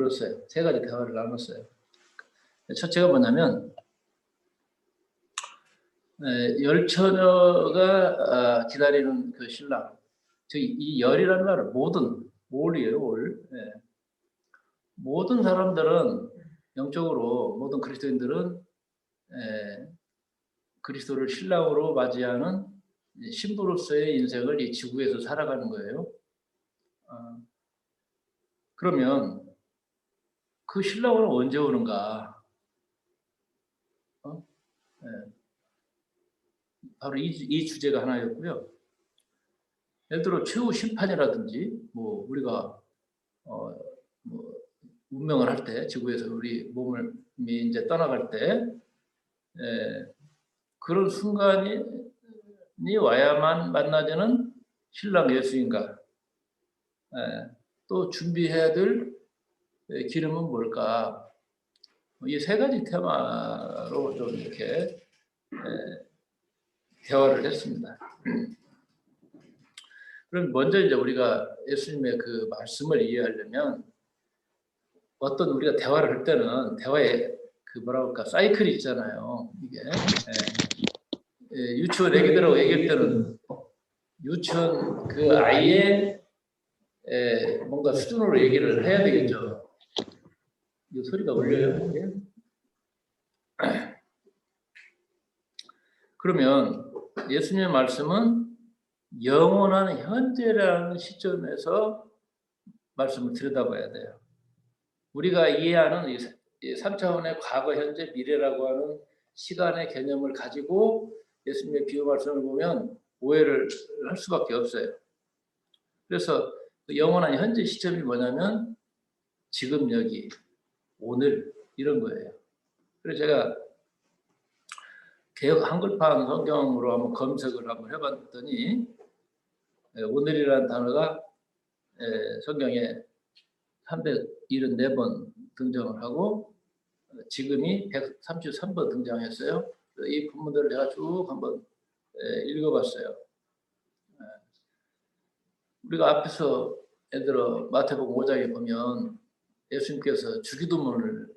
들었어요. 세 가지 대화를 나눴어요. 첫째가 뭐냐면 열처녀가 기다리는 그 신랑. 이 열이라는 말은 올이에요. 올. 모든 사람들은 영적으로 모든 그리스도인들은 그리스도를 신랑으로 맞이하는 신부로서의 인생을 이 지구에서 살아가는 거예요. 그러면 그 신랑은 언제 오는가? 바로 이 주제가 하나였고요. 예를 들어 최후 심판이라든지 뭐 우리가 뭐 운명을 할 때 지구에서 우리 몸을 이제 떠나갈 때 그런 순간이 와야만 만나자는 신랑 예수인가? 또 준비해야 될 기름은 뭘까? 이 세 가지 테마로 좀 이렇게 대화를 했습니다. 그럼 먼저 이제 우리가 예수님의 그 말씀을 이해하려면 어떤 우리가 대화를 할 때는 대화에 그 뭐라 그럴까 사이클이 있잖아요. 이게 유치원 애기들하고 얘기할 때는 유치원 그 아이의 뭔가 수준으로 얘기를 해야 되겠죠. 이 소리가 울려요. 이게? 그러면 예수님의 말씀은 영원한 현재라는 시점에서 말씀을 들여다봐야 돼요. 우리가 이해하는 이 3차원의 과거, 현재, 미래라고 하는 시간의 개념을 가지고 예수님의 비유 말씀을 보면 오해를 할 수밖에 없어요. 그래서 영원한 현재 시점이 뭐냐면 지금 여기, 오늘 이런 거예요. 그래서 제가 개역 한글판 성경으로 한번 검색을 한번 해봤더니 오늘이라는 단어가 성경에 374번 등장을 하고 지금이 133번 등장했어요. 이 본문들을 제가 쭉 한번 읽어봤어요. 우리가 앞에서 예를 들어 마태복음 5장에 보면 예수님께서 주기도문을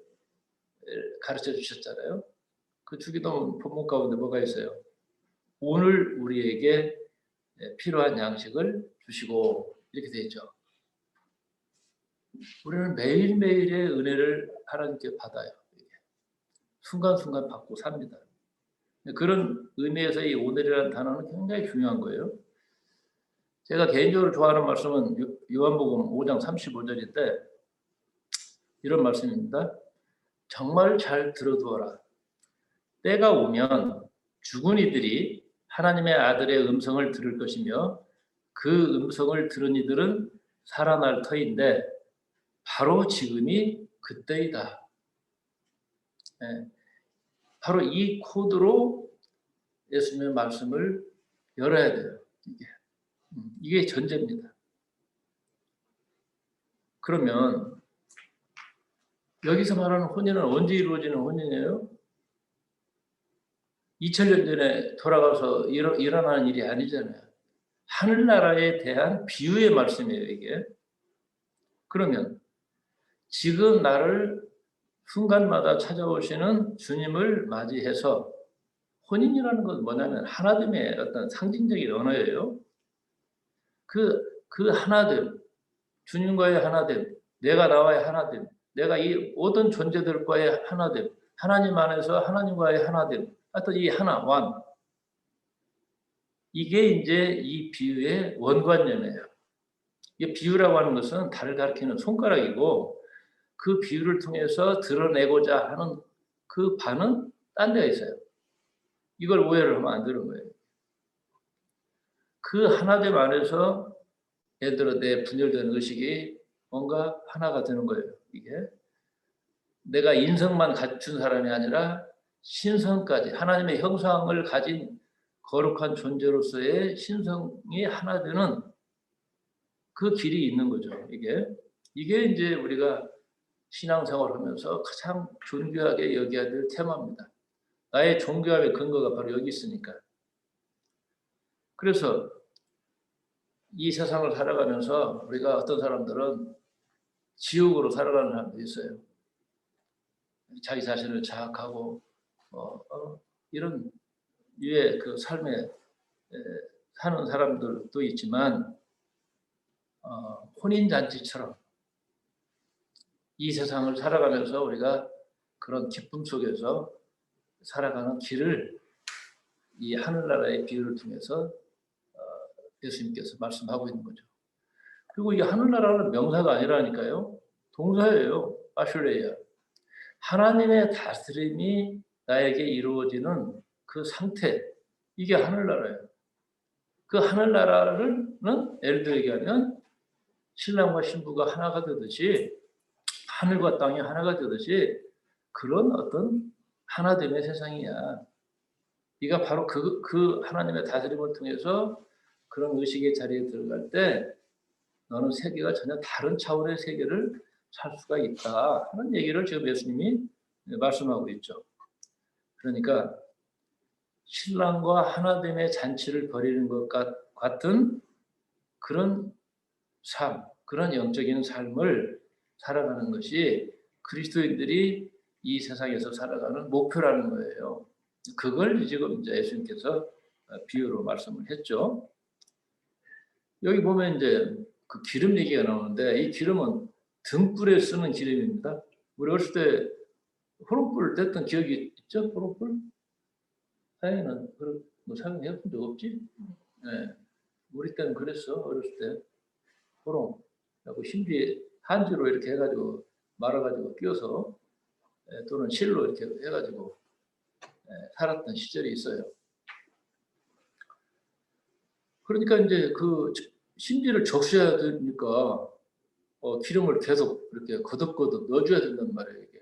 가르쳐 주셨잖아요. 그 주기도문 본문 가운데 뭐가 있어요? 오늘 우리에게 필요한 양식을 주시고 이렇게 되어 있죠. 우리는 매일매일의 은혜를 하나님께 받아요. 순간순간 받고 삽니다. 그런 의미에서 이 오늘이라는 단어는 굉장히 중요한 거예요. 제가 개인적으로 좋아하는 말씀은 요한복음 5장 35절인데 이런 말씀입니다. 정말 잘 들어두어라. 때가 오면 죽은 이들이 하나님의 아들의 음성을 들을 것이며 그 음성을 들은 이들은 살아날 터인데 바로 지금이 그때이다. 바로 이 코드로 예수님의 말씀을 열어야 돼요. 이게 전제입니다. 그러면 여기서 말하는 혼인은 언제 이루어지는 혼인이에요? 2000년 전에 돌아가서 일어나는 일이 아니잖아요. 하늘나라에 대한 비유의 말씀이에요, 이게. 그러면 지금 나를 순간마다 찾아오시는 주님을 맞이해서 혼인이라는 건 뭐냐면 하나됨의 어떤 상징적인 언어예요. 그 하나됨, 주님과의 하나됨, 내가 나와의 하나됨, 내가 이 모든 존재들과의 하나됨, 하나님 안에서 하나님과의 하나됨, 하여튼 이 하나, 완. 이게 이제 이 비유의 원관념이에요. 이 비유라고 하는 것은 달을 가리키는 손가락이고 그 비유를 통해서 드러내고자 하는 그 바는 딴 데가 있어요. 이걸 오해를 하면 안 되는 거예요. 그 하나됨 안에서 예를 들어 내 분열된 의식이 뭔가 하나가 되는 거예요. 이게 내가 인성만 갖춘 사람이 아니라 신성까지 하나님의 형상을 가진 거룩한 존재로서의 신성이 하나 되는 그 길이 있는 거죠. 이게 이제 우리가 신앙생활하면서 가장 존귀하게 여겨야 될 테마입니다. 나의 존귀함의 근거가 바로 여기 있으니까. 그래서 이 세상을 살아가면서 우리가 어떤 사람들은 지옥으로 살아가는 사람도 있어요. 자기 자신을 자학하고 이런 유의 그 삶에 사는 사람들도 있지만 혼인잔치처럼 이 세상을 살아가면서 우리가 그런 기쁨 속에서 살아가는 길을 이 하늘나라의 비유를 통해서 예수님께서 말씀하고 있는 거죠. 그리고 이 하늘나라는 명사가 아니라니까요. 동사예요. 바슐레이아. 하나님의 다스림이 나에게 이루어지는 그 상태, 이게 하늘나라예요. 그 하늘나라는 예를 들어 얘기하면 신랑과 신부가 하나가 되듯이, 하늘과 땅이 하나가 되듯이 그런 어떤 하나됨의 세상이야. 네가 바로 그 하나님의 다스림을 통해서 그런 의식의 자리에 들어갈 때 너는 세계가 전혀 다른 차원의 세계를 살 수가 있다 하는 얘기를 지금 예수님이 말씀하고 있죠. 그러니까 신랑과 하나됨의 잔치를 벌이는 것 같은 그런 삶, 그런 영적인 삶을 살아가는 것이 그리스도인들이 이 세상에서 살아가는 목표라는 거예요. 그걸 지금 이제 예수님께서 비유로 말씀을 했죠. 여기 보면 이제 그 기름 얘기가 나오는데 이 기름은 등불에 쓰는 기름입니다. 우리 어렸을 때 호롱불 뗐던 기억이 있죠? 호롱불? 사연은 그런 뭐 사용해 본 적 없지? 네. 우리 때는 그랬어. 어렸을 때 호롱 하고 신비에 한지로 이렇게 해가지고 말아가지고 끼워서 또는 실로 이렇게 해가지고 살았던 시절이 있어요. 그러니까 이제 그 신비를 적셔야 되니까 기름을 계속 이렇게 거듭거듭 넣어줘야 된단 말이에요. 이게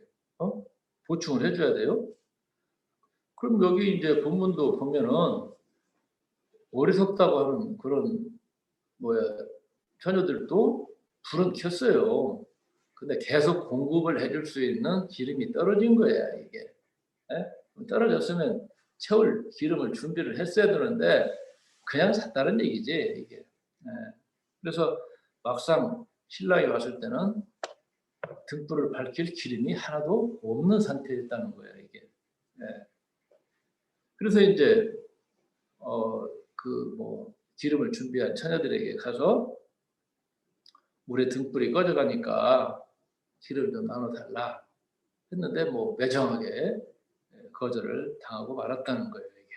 보충을 해줘야 돼요. 그럼 여기 이제 본문도 보면은 어리석다고 하는 그런 처녀들도 불은 켰어요. 근데 계속 공급을 해줄 수 있는 기름이 떨어진 거야 이게. 떨어졌으면 채울 기름을 준비를 했어야 되는데 그냥 샀다는 얘기지 이게. 그래서 막상 신랑이 왔을 때는 등불을 밝힐 기름이 하나도 없는 상태였다는 거예요 이게. 그래서 이제 기름을 준비한 처녀들에게 가서 우리 등불이 꺼져가니까 기름을 좀 나눠달라 했는데 매정하게 거절을 당하고 말았다는 거예요 이게.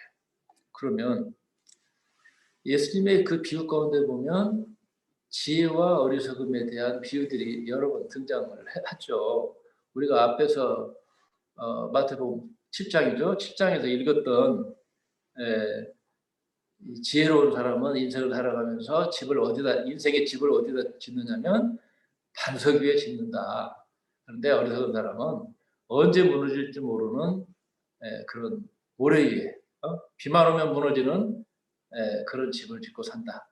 그러면 예수님의 그 비유 가운데 보면 지혜와 어리석음에 대한 비유들이 여러 번 등장을 하죠. 우리가 앞에서 마태복음 7장이죠. 7장에서 읽었던 지혜로운 사람은 인생을 살아가면서 인생의 집을 어디다 짓느냐면 반석 위에 짓는다. 그런데 어리석은 사람은 언제 무너질지 모르는 그런 모래 위에 비만 오면 무너지는 그런 집을 짓고 산다.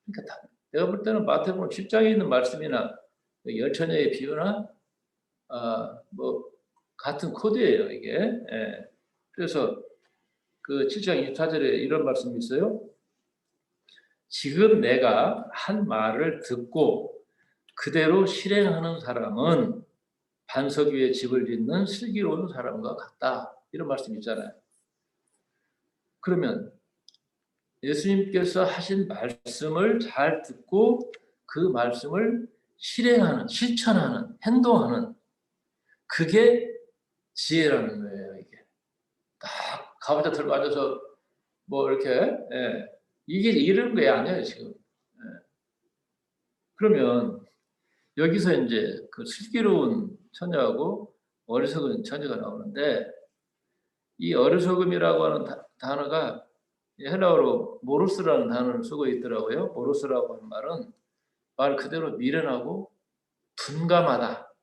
그러니까 내가 볼 때는 마태복음 10장에 있는 말씀이나 열처녀의 비유나 같은 코드예요 이게. 그래서 그 7장 24절에 이런 말씀이 있어요. 지금 내가 한 말을 듣고 그대로 실행하는 사람은 반석 위에 집을 짓는 슬기로운 사람과 같다. 이런 말씀이 있잖아요. 그러면 예수님께서 하신 말씀을 잘 듣고 그 말씀을 실행하는, 실천하는, 행동하는 그게 지혜라는 거예요. 이게 딱 가부좌 들고 앉아서 이렇게 이게 이런 게 아니에요 지금. 그러면 여기서 이제 그 슬기로운 처녀하고 어리석은 처녀가 나오는데 이 어리석음이라고 하는 단어가 헬라어로 모로스라는 단어를 쓰고 있더라고요. 모로스라고 하는 말은 말 그대로 미련하고 둔감하다.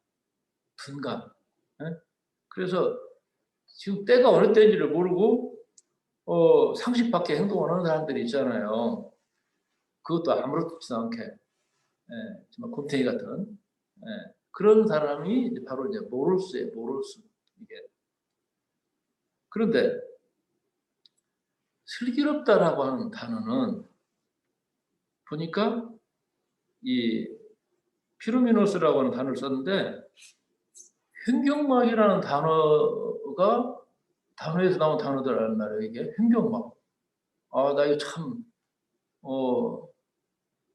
둔감. 그래서 지금 때가 어느 때인지를 모르고 상식 밖의 행동을 하는 사람들이 있잖아요. 그것도 아무렇지도 않게 정말 곰탱이 같은 그런 사람이 바로 이제 모로스예요. 모로스 이게. 그런데 슬기롭다라고 하는 단어는 보니까 이 피루미노스라고 하는 단어를 썼는데 횡격막이라는 단어에서 나온 단어들이란 말이에요. 이게 횡격막. 나 이거 참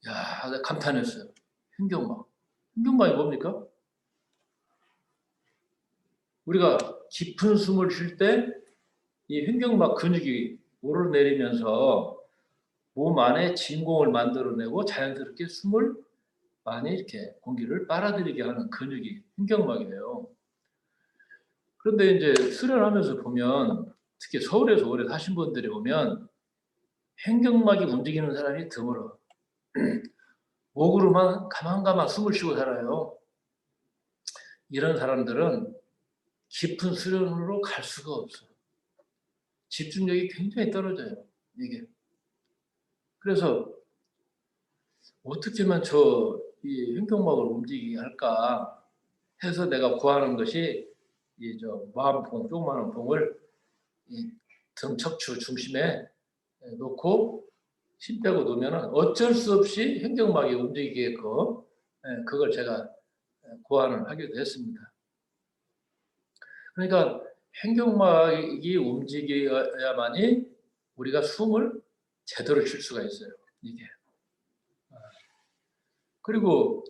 내가 감탄했어요. 횡격막. 횡격막이 뭡니까? 우리가 깊은 숨을 쉴 때 이 횡격막 근육이 오르내리면서 몸 안에 진공을 만들어내고 자연스럽게 숨을 많이 이렇게 공기를 빨아들이게 하는 근육이 횡격막이에요. 그런데 이제 수련하면서 보면 특히 서울에서 오래 사신 분들이 보면 횡격막이 움직이는 사람이 드물어. 목으로만 가만가만 숨을 쉬고 살아요. 이런 사람들은 깊은 수련으로 갈 수가 없어. 집중력이 굉장히 떨어져요. 이게. 그래서 어떻게 하면 이 횡격막을 움직이게 할까 해서 내가 구하는 것이 마음봉, 조그마한 봉을 등 척추 중심에 놓고 힘 빼고 놓으면 어쩔 수 없이 횡격막이 움직이게끔 그걸 제가 고안을 하기도 했습니다. 그러니까 횡격막이 움직여야만이 우리가 숨을 제대로 쉴 수가 있어요. 이게. 그리고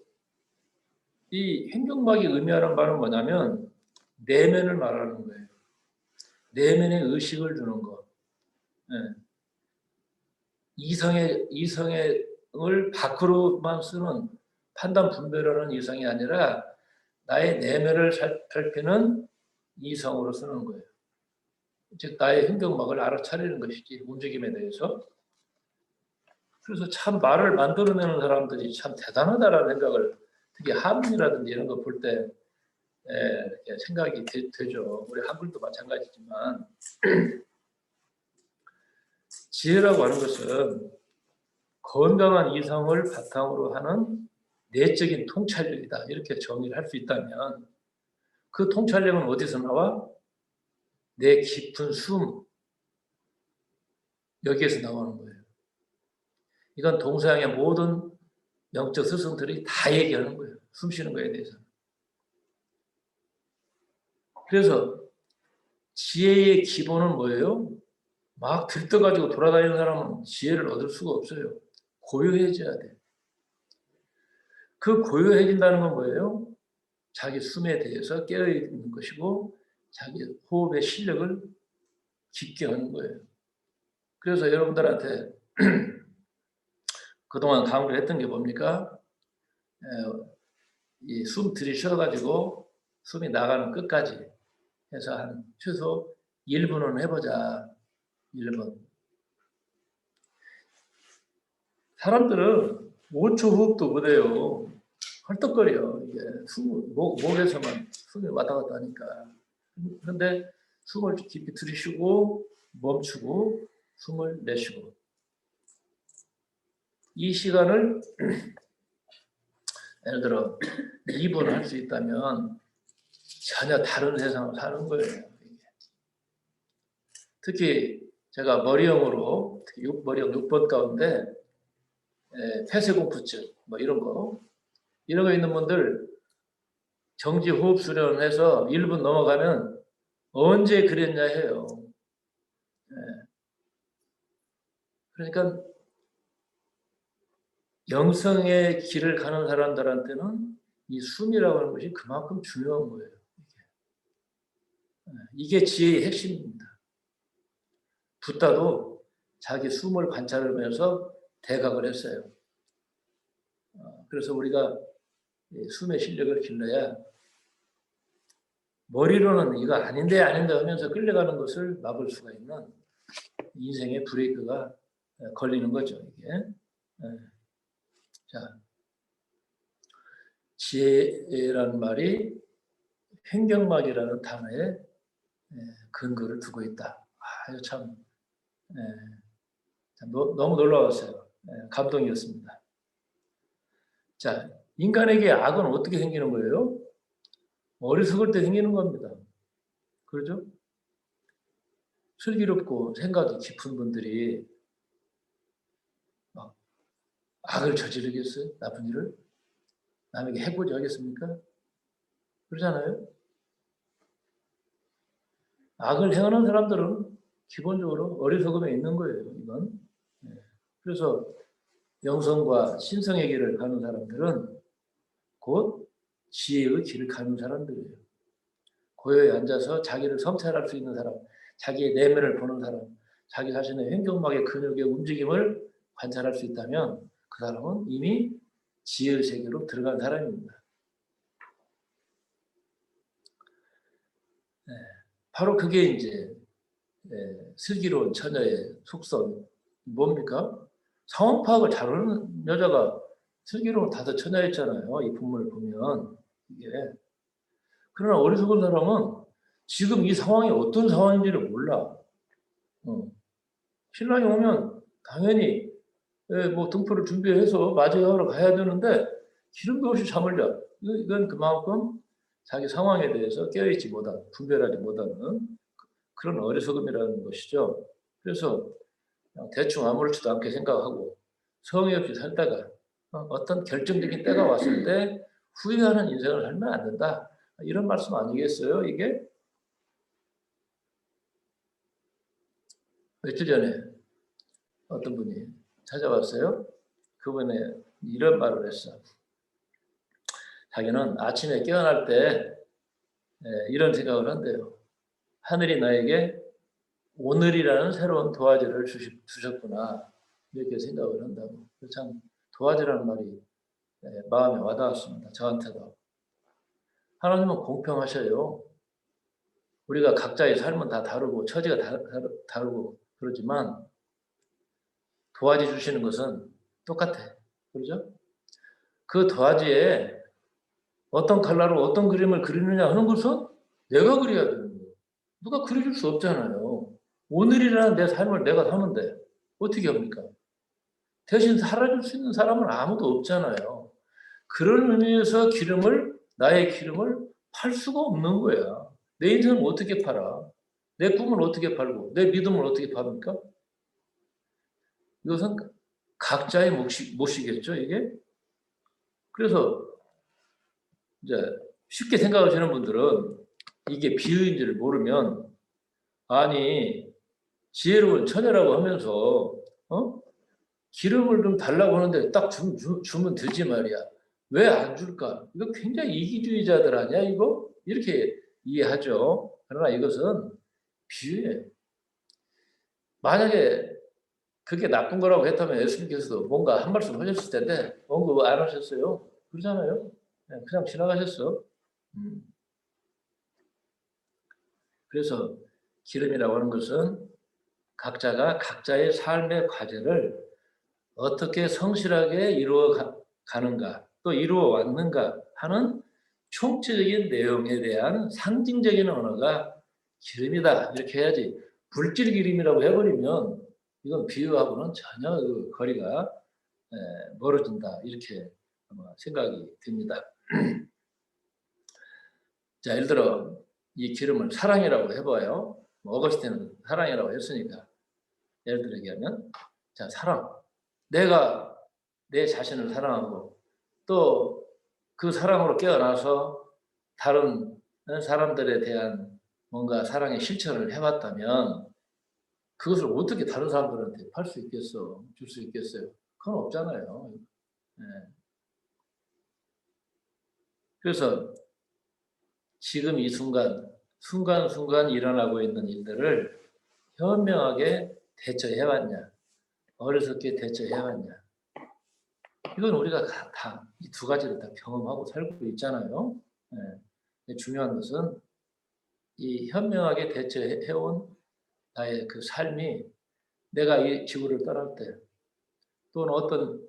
이 횡격막이 의미하는 바는 뭐냐면 내면을 말하는 거예요. 내면에 의식을 두는 것. 이성을 밖으로만 쓰는 판단 분별하는 이성이 아니라 나의 내면을 살피는 이성으로 쓰는 거예요. 즉 나의 횡격막을 알아차리는 것이지 움직임에 대해서. 그래서 참 말을 만들어내는 사람들이 참 대단하다라는 생각을 특히 한문이라든지 이런 거 볼 때 생각이 되죠. 우리 한글도 마찬가지지만 지혜라고 하는 것은 건강한 이성을 바탕으로 하는 내적인 통찰력이다. 이렇게 정의를 할 수 있다면 그 통찰력은 어디서 나와? 내 깊은 숨, 여기에서 나오는 거예요. 이건 동서양의 모든 영적 스승들이 다 얘기하는 거예요. 숨 쉬는 거에 대해서. 그래서 지혜의 기본은 뭐예요? 막 들떠가지고 돌아다니는 사람은 지혜를 얻을 수가 없어요. 고요해져야 돼. 그 고요해진다는 건 뭐예요? 자기 숨에 대해서 깨어있는 것이고 자기 호흡의 실력을 깊게 하는 거예요. 그래서 여러분들한테 그동안 강의를 했던 게 뭡니까? 이 숨 들이쉬어가지고 숨이 나가는 끝까지 해서 한 최소 1분은 해보자. 1분. 사람들은 5초 호흡도 못해요. 헐떡거려. 이게 목에서만 숨이 왔다 갔다 하니까. 그런데 숨을 깊이 들이쉬고 멈추고 숨을 내쉬고 이 시간을 예를 들어 2분 할 수 있다면 전혀 다른 세상을 사는 거예요. 특히 제가 머리형으로 머리형 6번 가운데 폐쇄공포증 뭐 이런 거 있는 분들 정지 호흡 수련해서 1분 넘어가면 언제 그랬냐 해요. 그러니까 영성의 길을 가는 사람들한테는 이 숨이라고 하는 것이 그만큼 중요한 거예요. 이게 지혜의 핵심입니다. 붓다도 자기 숨을 관찰하면서 대각을 했어요. 그래서 우리가 숨의 실력을 길러야 머리로는 이거 아닌데 하면서 끌려가는 것을 막을 수가 있는 인생의 브레이크가 걸리는 거죠. 이게. 자, 지혜라는 말이 횡격막이라는 단어에 근거를 두고 있다. 이거 참 너무 놀라웠어요. 감동이었습니다. 자, 인간에게 악은 어떻게 생기는 거예요? 어리석을 때 생기는 겁니다. 그렇죠? 슬기롭고 생각이 깊은 분들이 막 악을 저지르겠어요? 나쁜 일을? 남에게 해코지 하겠습니까? 그러잖아요. 악을 행하는 사람들은 기본적으로 어리석음에 있는 거예요. 이건. 그래서 영성과 신성의 길을 가는 사람들은 곧 지혜의 길을 가는 사람들이에요. 고요히 앉아서 자기를 성찰할 수 있는 사람, 자기의 내면을 보는 사람, 자기 자신의 횡격막의 근육의 움직임을 관찰할 수 있다면 그 사람은 이미 지혜의 세계로 들어간 사람입니다. 바로 그게 이제 슬기로운 처녀의 속성 뭡니까? 상황 파악을 잘하는 여자가 슬기로운 다섯 처녀였잖아요. 이 본문을 보면 이게. 그러나 어리석은 사람은 지금 이 상황이 어떤 상황인지를 몰라. 신랑이 오면 당연히 뭐 등포를 준비해서 맞이하러 가야 되는데 기름도 없이 잠을 자. 이건 그만큼 자기 상황에 대해서 깨어있지 못한, 분별하지 못하는 그런 어리석음이라는 것이죠. 그래서 그냥 대충 아무렇지도 않게 생각하고 성의 없이 살다가 어떤 결정적인 때가 왔을 때 후회하는 인생을 살면 안 된다. 이런 말씀 아니겠어요, 이게? 며칠 전에 어떤 분이 찾아왔어요. 그분이 이런 말을 했어. 자기는 아침에 깨어날 때 이런 생각을 한대요. 하늘이 나에게 오늘이라는 새로운 도화지를 주셨구나. 이렇게 생각을 한다고. 참 도화지라는 말이 마음에 와닿았습니다. 저한테도. 하나님은 공평하셔요. 우리가 각자의 삶은 다 다르고 처지가 다르고 그러지만 도화지 주시는 것은 똑같아. 그렇죠? 그 도화지에 어떤 컬러로 어떤 그림을 그리느냐 하는 것은 내가 그려야 되는 거예요. 누가 그려줄 수 없잖아요. 오늘이라는 내 삶을 내가 사는데 어떻게 합니까? 대신 살아줄 수 있는 사람은 아무도 없잖아요. 그런 의미에서 나의 기름을 팔 수가 없는 거야. 내 인생을 어떻게 팔아? 내 꿈을 어떻게 팔고, 내 믿음을 어떻게 팝니까? 이것은 각자의 몫이겠죠, 이게? 그래서 이제 쉽게 생각하시는 분들은 이게 비유인지를 모르면 아니 지혜로운 처녀라고 하면서 기름을 좀 달라고 하는데 딱 주면 되지 말이야. 왜 안 줄까? 이거 굉장히 이기주의자들 아니야 이거? 이렇게 이해하죠. 그러나 이것은 비유예요. 만약에 그게 나쁜 거라고 했다면 예수님께서도 뭔가 한 말씀 하셨을 텐데 언급 안 하셨어요. 그러잖아요. 그냥 지나가셨어. 그래서 기름이라고 하는 것은 각자가 각자의 삶의 과제를 어떻게 성실하게 이루어 가는가, 또 이루어 왔는가 하는 총체적인 내용에 대한 상징적인 언어가 기름이다. 이렇게 해야지. 물질 기름이라고 해버리면 이건 비유하고는 전혀 그 거리가 멀어진다. 이렇게 생각이 듭니다. 자, 예를 들어 이 기름을 사랑이라고 해봐요. 어거스틴은 사랑이라고 했으니까. 예를 들어 얘기하면 자, 사랑. 내가 내 자신을 사랑하고 또 그 사랑으로 깨어나서 다른 사람들에 대한 뭔가 사랑의 실천을 해왔다면 그것을 어떻게 다른 사람들한테 팔 수 있겠어? 줄 수 있겠어요? 그건 없잖아요. 네. 그래서 지금 이 순간순간 일어나고 있는 일들을 현명하게 대처해왔냐? 어리석게 대처해왔냐? 이건 우리가 다 이 두 가지를 다 경험하고 살고 있잖아요. 네. 중요한 것은 이 현명하게 대처해온 나의 그 삶이 내가 이 지구를 떠날 때 또는 어떤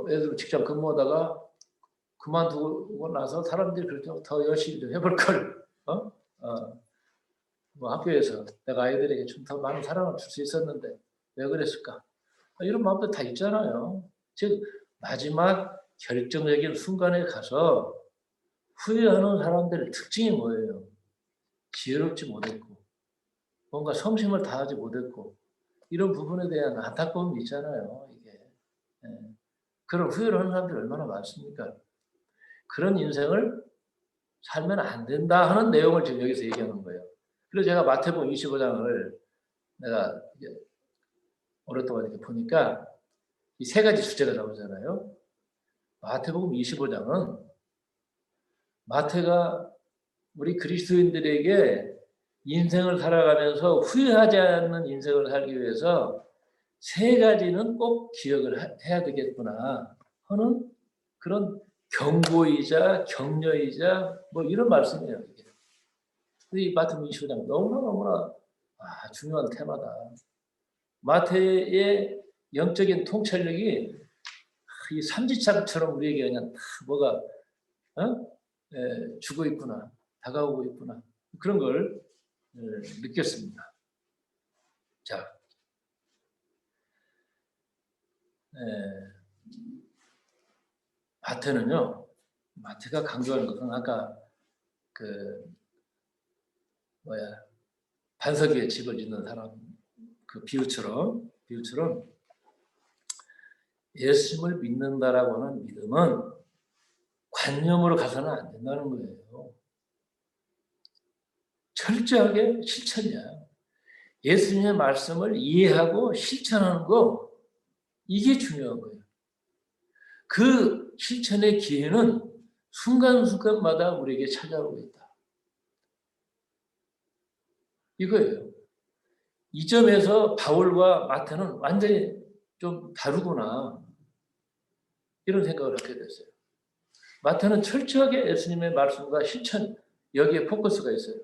예를 들어 직장 근무하다가 그만두고 나서 사람들이 그렇죠. 더 열심히 좀 해볼 걸. 뭐 학교에서 내가 아이들에게 좀 더 많은 사랑을 줄 수 있었는데 왜 그랬을까? 이런 마음도 다 있잖아요. 즉 마지막 결정적인 순간에 가서 후회하는 사람들의 특징이 뭐예요? 지혜롭지 못했고 뭔가 성심을 다하지 못했고 이런 부분에 대한 안타까움이 있잖아요. 이게 그런 후회를 하는 사람들이 얼마나 많습니까? 그런 인생을 살면 안 된다 하는 내용을 지금 여기서 얘기하는 거예요. 그래서 제가 마태복음 25장을 내가 이제 오랫동안 이렇게 보니까 이 세 가지 주제가 나오잖아요. 마태복음 25장은 마태가 우리 그리스도인들에게 인생을 살아가면서 후회하지 않는 인생을 살기 위해서 세 가지는 꼭 기억을 해야 되겠구나 하는 그런 경고이자 격려이자 뭐 이런 말씀이에요. 이 마태복음 25장 너무나 중요한 테마다. 마태의 영적인 통찰력이 이 삼지창처럼 우리에게 그냥 다 뭐가 주고 있구나, 다가오고 있구나 그런 걸 느꼈습니다. 자, 마태가 강조하는 것은 아까 그 반석 위에 집을 짓는 사람 그 비유처럼 예수님을 믿는다라고 하는 믿음은 관념으로 가서는 안 된다는 거예요. 철저하게 실천이야. 예수님의 말씀을 이해하고 실천하는 거 이게 중요한 거예요. 그 실천의 기회는 순간순간마다 우리에게 찾아오고 있다. 이거예요. 이 점에서 바울과 마태는 완전히 좀 다르구나 이런 생각을 하게 됐어요. 마태는 철저하게 예수님의 말씀과 실천 여기에 포커스가 있어요.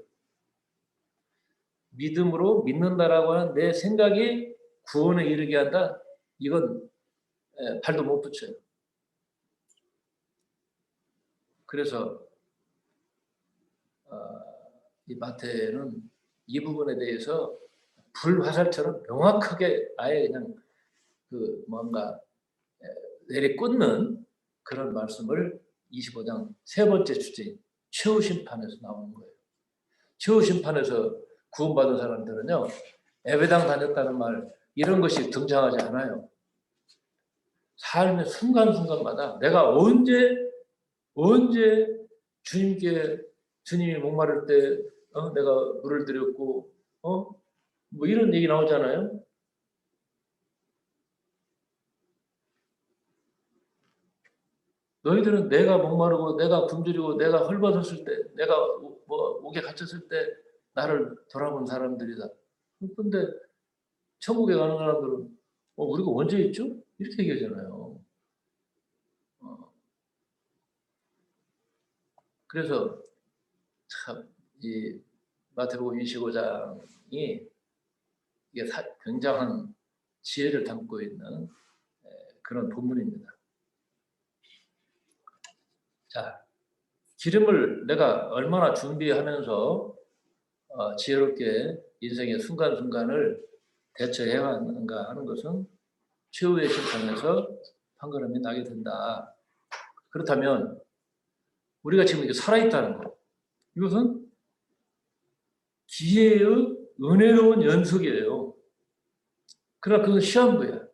믿음으로 믿는다라고 하는 내 생각이 구원에 이르게 한다. 이건 발도 못 붙여요. 그래서 이 마태는 이 부분에 대해서 불화살처럼 명확하게 아예 그냥 그 뭔가 내리꽂는 그런 말씀을 25장 세 번째 주제인 최후 심판에서 나오는 거예요. 최후 심판에서 구원받은 사람들은요, 예배당 다녔다는 말 이런 것이 등장하지 않아요. 삶의 순간순간마다 내가 언제 주님이 목마를 때 내가 물을 드렸고 뭐 이런 얘기 나오잖아요. 너희들은 내가 목마르고 내가 굶주리고 내가 헐벗었을 때 내가 뭐 옥에 갇혔을 때 나를 돌아본 사람들이다. 근데 천국에 가는 사람들은 우리가 언제 있죠? 이렇게 얘기하잖아요. 그래서 참 이 마태복음 25장이 이게 굉장한 지혜를 담고 있는 그런 본문입니다. 자, 기름을 내가 얼마나 준비하면서 지혜롭게 인생의 순간순간을 대처해 왔는가 하는 것은 최후의 심판에서 판가름이 나게 된다. 그렇다면 우리가 지금 이렇게 살아있다는 것, 이것은 기회의 은혜로운 연속이에요. 그러나 그건 시한부야.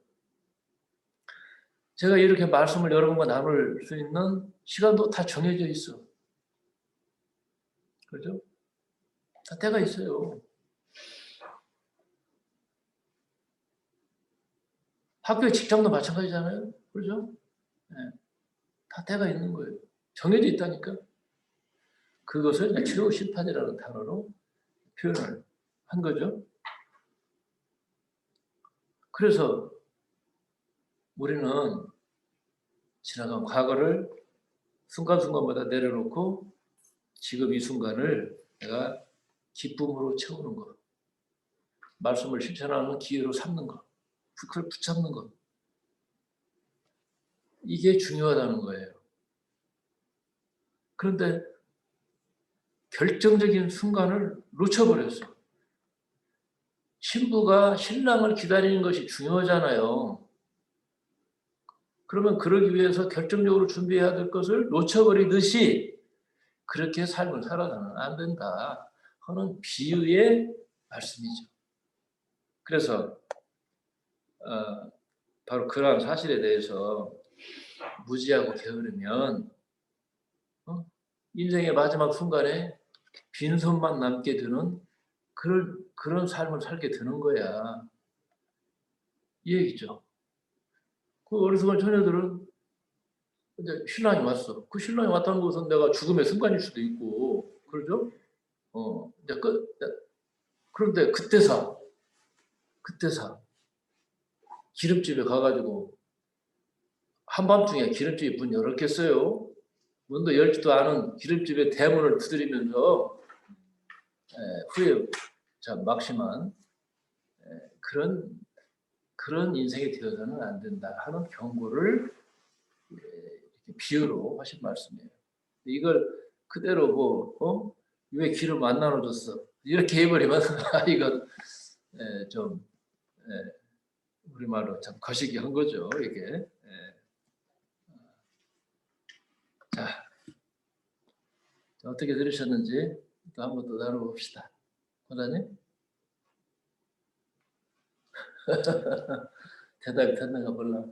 제가 이렇게 말씀을 여러분과 나눌 수 있는 시간도 다 정해져 있어. 그렇죠? 다 때가 있어요. 학교에 직장도 마찬가지잖아요. 그렇죠? 네. 다 때가 있는 거예요. 정해져 있다니까. 그것을 최후 심판이라는 단어로 표현을 한 거죠. 그래서 우리는 지나간 과거를 순간순간마다 내려놓고 지금 이 순간을 내가 기쁨으로 채우는 것, 말씀을 실천하는 기회로 삼는 것, 그걸 붙잡는 것, 이게 중요하다는 거예요. 그런데 결정적인 순간을 놓쳐버렸어. 신부가 신랑을 기다리는 것이 중요하잖아요. 그러면 그러기 위해서 결정적으로 준비해야 될 것을 놓쳐버리듯이 그렇게 삶을 살아서는 안 된다 하는 비유의 말씀이죠. 그래서 바로 그러한 사실에 대해서 무지하고 게으르면 인생의 마지막 순간에 빈손만 남게 되는 그런 삶을 살게 되는 거야. 이 얘기죠. 그 어리석은 처녀들은 이제 신랑이 왔어. 그 신랑이 왔다는 것은 내가 죽음의 순간일 수도 있고, 그러죠? 이제 그런데 그때사 기름집에 가가지고 한밤중에 기름집이 문 열었겠어요? 문도 열지도 않은 기름집의 대문을 두드리면서 후에 막심한 그런 인생이 되어서는 안 된다 하는 경고를 이렇게 비유로 하신 말씀이에요. 이걸 그대로 왜 기름 안 나눠줬어? 이렇게 해버리면 이건 좀 우리말로 참 거시기한 거죠. 이게. 자, 어떻게 들으셨는지 또 한 번 더 나눠봅시다. 권사님? 대답이 됐는가 몰라.